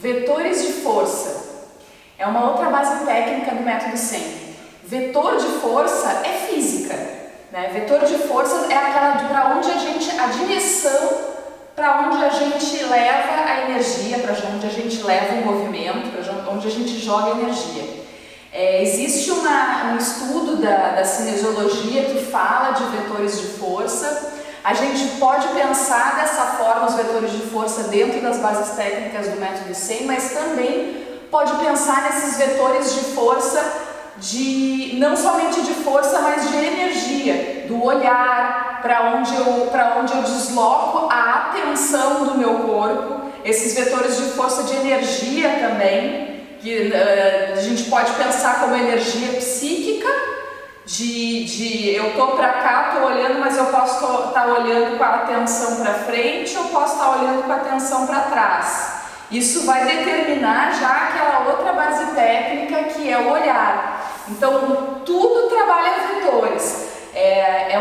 Vetores de força é uma outra base técnica do método SEM. Vetor de força é física, né? Vetor de força é aquela para onde a direção para onde a gente leva a energia, para onde a gente leva o movimento, para onde a gente joga a energia. Existe um estudo da cinesiologia que fala de vetores de força. A gente pode pensar dessa forma os vetores de força dentro das bases técnicas do método SEM, mas também pode pensar nesses vetores de força, não somente de força, mas de energia, do olhar, para onde eu desloco a atenção do meu corpo, esses vetores de força de energia também, que a gente pode pensar como energia psíquica, eu tô para cá, tô olhando, mas eu posso estar olhando com a atenção para frente, eu posso estar olhando com a atenção para trás. Isso vai determinar já aquela outra base técnica que é o olhar. Então, tudo trabalha vetores. É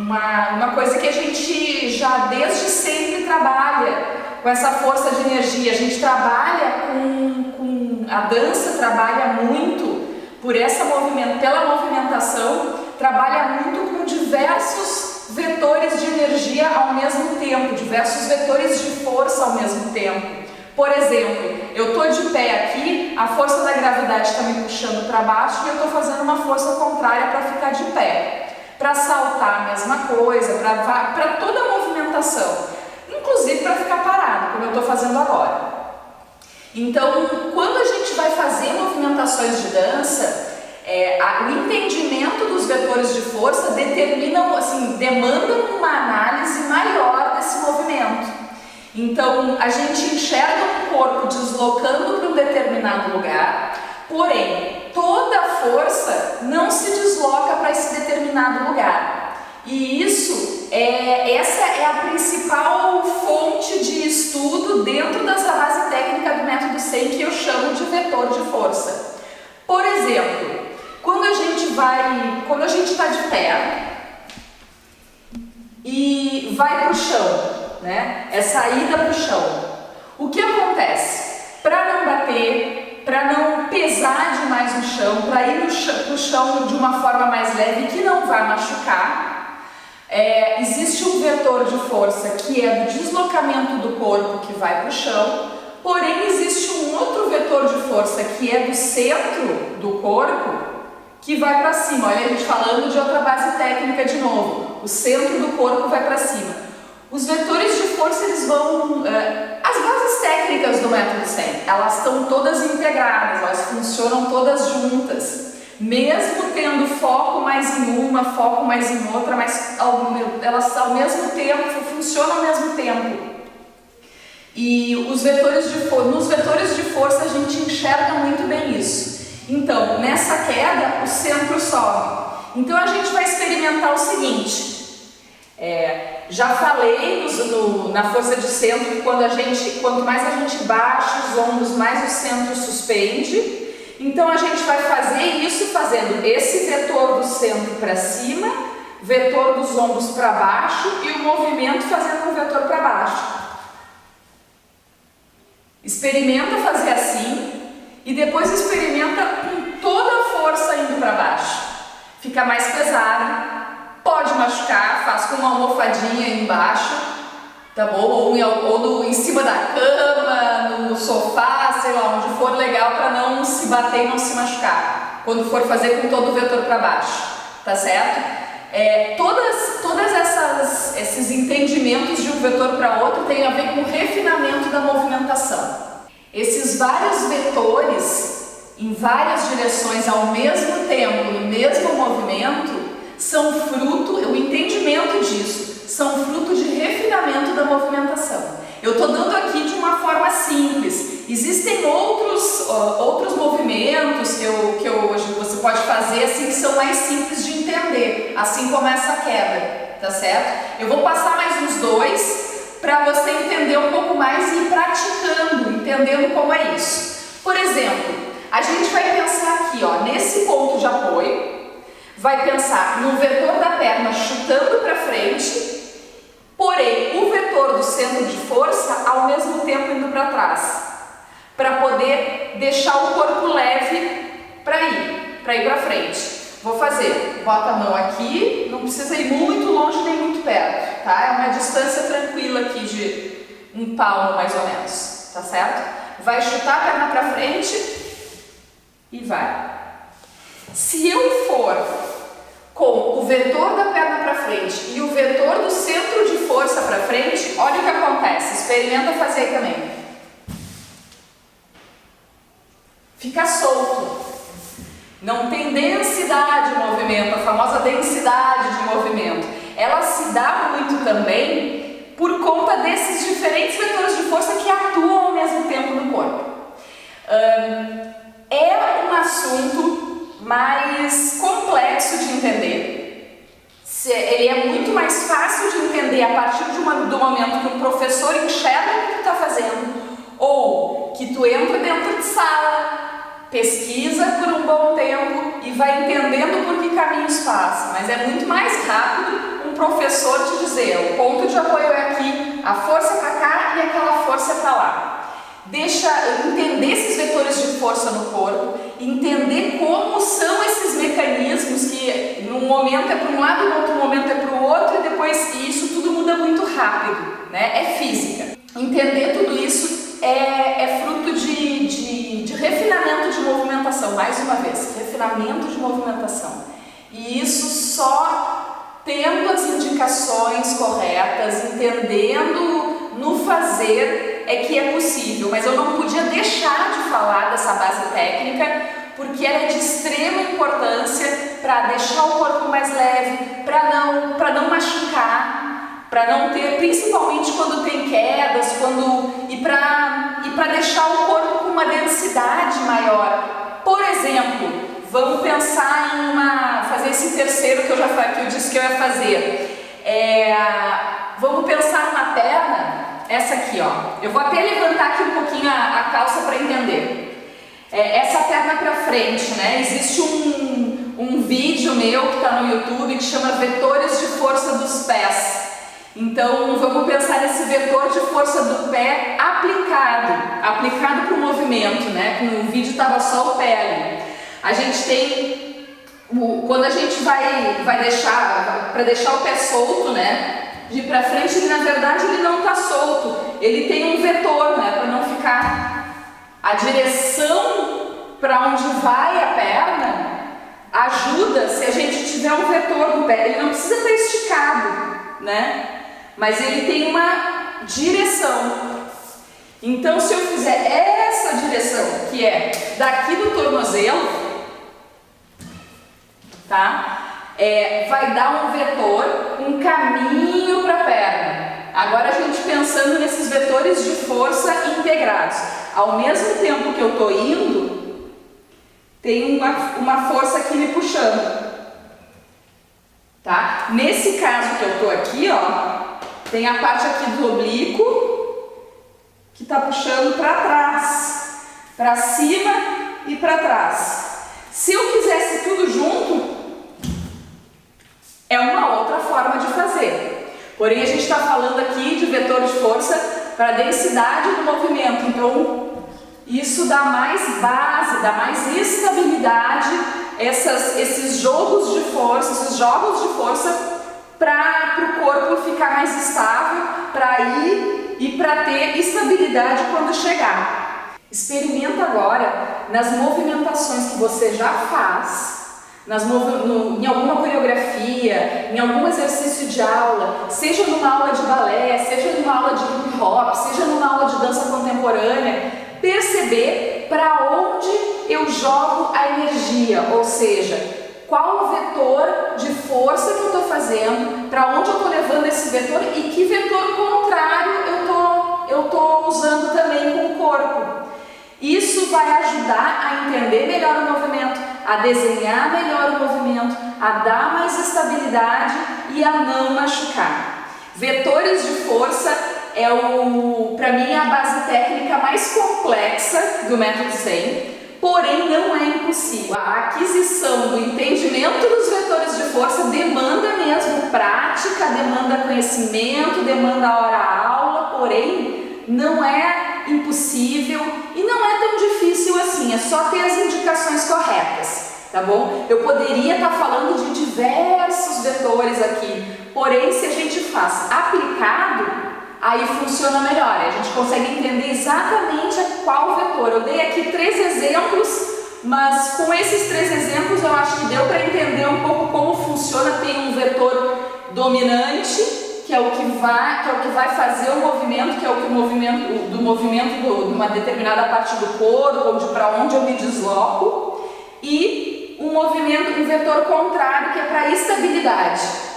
uma coisa que a gente já desde sempre trabalha com essa força de energia. A gente trabalha com a dança, trabalha muito pela movimentação, trabalha muito com diversos vetores de energia ao mesmo tempo, diversos vetores de força ao mesmo tempo. Por exemplo, eu estou de pé aqui, a força da gravidade está me puxando para baixo e eu estou fazendo uma força contrária para ficar de pé. Para saltar, a mesma coisa, para toda a movimentação, inclusive para ficar parado, como eu estou fazendo agora. Então, quando a gente vai fazer movimentações de dança, o entendimento dos vetores de força demandam uma análise maior desse movimento. Então, a gente enxerga o corpo deslocando para um determinado lugar, porém, toda a força não se desloca para esse determinado lugar. E essa é a principal fonte de estudo dentro dessa base técnica do método SEM, que eu chamo de vetor de força. Por exemplo, quando a gente está de pé e vai para o chão, né? É saída para o chão. O que acontece? Para não bater, para não pesar demais no chão, para ir para o chão de uma forma mais leve que não vai machucar, existe um vetor de força que é do deslocamento do corpo que vai para o chão, porém existe um outro vetor de força que é do centro do corpo que vai para cima. Olha a gente falando de outra base técnica de novo. O centro do corpo vai para cima. Os vetores de força, eles vão... as bases técnicas do método SEM, elas estão todas integradas, elas funcionam todas juntas. Mesmo tendo foco mais em uma, foco mais em outra, mas elas ao mesmo tempo, funcionam ao mesmo tempo. E nos vetores de força a gente enxerga muito bem isso. Então, nessa queda, o centro sobe. Então a gente vai experimentar o seguinte... já falei na força de centro que quanto mais a gente baixa os ombros, mais o centro suspende. Então a gente vai fazer isso fazendo esse vetor do centro para cima, vetor dos ombros para baixo e o movimento fazendo um vetor para baixo. Experimenta fazer assim e depois experimenta com toda a força indo para baixo. Fica mais pesado. Pode machucar, faz com uma almofadinha aí embaixo, tá bom? Ou em cima da cama, no sofá, sei lá, onde for legal para não se bater e não se machucar. Quando for fazer com todo o vetor para baixo, tá certo? Esses entendimentos de um vetor para outro tem a ver com o refinamento da movimentação. Esses vários vetores em várias direções ao mesmo tempo, no mesmo movimento, são fruto, o entendimento disso, são fruto de refinamento da movimentação. Eu estou dando aqui de uma forma simples. Existem outros movimentos que hoje você pode fazer assim, que são mais simples de entender, assim como essa queda, tá certo? Eu vou passar mais uns dois para você entender um pouco mais e ir praticando, entendendo como é isso. Por exemplo, a gente vai pensar aqui, ó, nesse ponto de apoio. Vai pensar no vetor da perna chutando para frente, porém o vetor do centro de força ao mesmo tempo indo para trás, para poder deixar o corpo leve para ir para frente. Vou fazer, bota a mão aqui, não precisa ir muito longe nem muito perto, tá? É uma distância tranquila aqui de um palmo mais ou menos, tá certo? Vai chutar a perna para frente e vai. Se eu for com o vetor da perna para frente e o vetor do centro de força para frente, olha o que acontece, experimenta fazer também. Fica solto. Não tem densidade de movimento, a famosa densidade de movimento. Ela se dá muito também por conta desses diferentes vetores de força que atuam ao mesmo tempo no corpo. É um assunto mais complexo de entender. Ele é muito mais fácil de entender a partir do momento que o professor enxerga o que tu está fazendo, ou que tu entra dentro de sala, pesquisa por um bom tempo e vai entendendo por que caminhos passa. Mas é muito mais rápido um professor te dizer, o ponto de apoio é aqui, a força para cá e aquela força para lá. Deixa entender esses vetores de força no corpo, entender como são esses mecanismos que num momento é para um lado, no outro momento é para o outro e depois isso tudo muda muito rápido, né? É física. Entender tudo isso é fruto de refinamento de movimentação, mais uma vez, refinamento de movimentação. E isso só tendo as indicações corretas, entendendo no fazer é que é possível. Mas eu não podia deixar de falar dessa base técnica, porque ela é de extrema importância para deixar o corpo mais leve, para não machucar, para não ter, principalmente quando tem quedas, e para deixar o corpo com uma densidade maior. Por exemplo, vamos pensar em fazer esse terceiro que eu disse que eu ia fazer. Vamos pensar numa perna, essa aqui, ó. Eu vou até levantar aqui um pouquinho a calça para entender. Essa perna para frente, né? Existe um vídeo meu que está no YouTube que chama Vetores de Força dos Pés. Então, vamos pensar nesse vetor de força do pé aplicado para o movimento, né? No vídeo estava só o pé ali. A gente tem, quando a gente vai deixar, para deixar o pé solto, né? De para frente, ele na verdade ele não está solto, ele tem um vetor, né? Para não ficar a direção para onde vai a perna, ajuda se a gente tiver um vetor no pé, ele não precisa estar esticado, né? Mas ele tem uma direção. Então, se eu fizer essa direção, que é daqui do tornozelo, tá? Vai dar um vetor, um caminho para a perna. Agora a gente pensando nesses vetores de força integrados. Ao mesmo tempo que eu estou indo, tem uma força aqui me puxando. Tá? Nesse caso que eu estou aqui, ó, tem a parte aqui do oblíquo que está puxando para trás, para cima e para trás. Se eu quisesse tudo junto, é uma outra forma de fazer. Porém, a gente está falando aqui de vetor de força para densidade do movimento. Então, isso dá mais base, dá mais estabilidade, esses jogos de força para o corpo ficar mais estável, para ir e para ter estabilidade quando chegar. Experimenta agora nas movimentações que você já faz, em alguma coreografia, em algum exercício de aula, seja numa aula de balé, seja numa aula de hip hop, seja numa aula de dança contemporânea, perceber para onde eu jogo a energia, ou seja, qual o vetor de força que eu estou fazendo, para onde eu estou levando esse vetor e que vetor contrário eu estou usando também com o corpo. Isso vai ajudar a entender melhor o movimento, a desenhar melhor o movimento, a dar mais estabilidade e a não machucar. Vetores de força para mim, a base técnica mais complexa do método Zen, porém não é impossível. A aquisição do entendimento dos vetores de força demanda mesmo prática, demanda conhecimento, demanda hora-aula, porém não é impossível e não é tão difícil assim, é só ter as indicações corretas, tá bom? Eu poderia estar falando de diversos vetores aqui, porém se a gente faz aplicado, aí funciona melhor, a gente consegue entender exatamente qual vetor. Eu dei aqui 3 exemplos, mas com esses 3 exemplos eu acho que deu para entender um pouco como funciona. Tem um vetor dominante, que é o que vai fazer o movimento, que é o movimento de uma determinada parte do corpo, para onde eu me desloco, e um vetor contrário, que é para a estabilidade.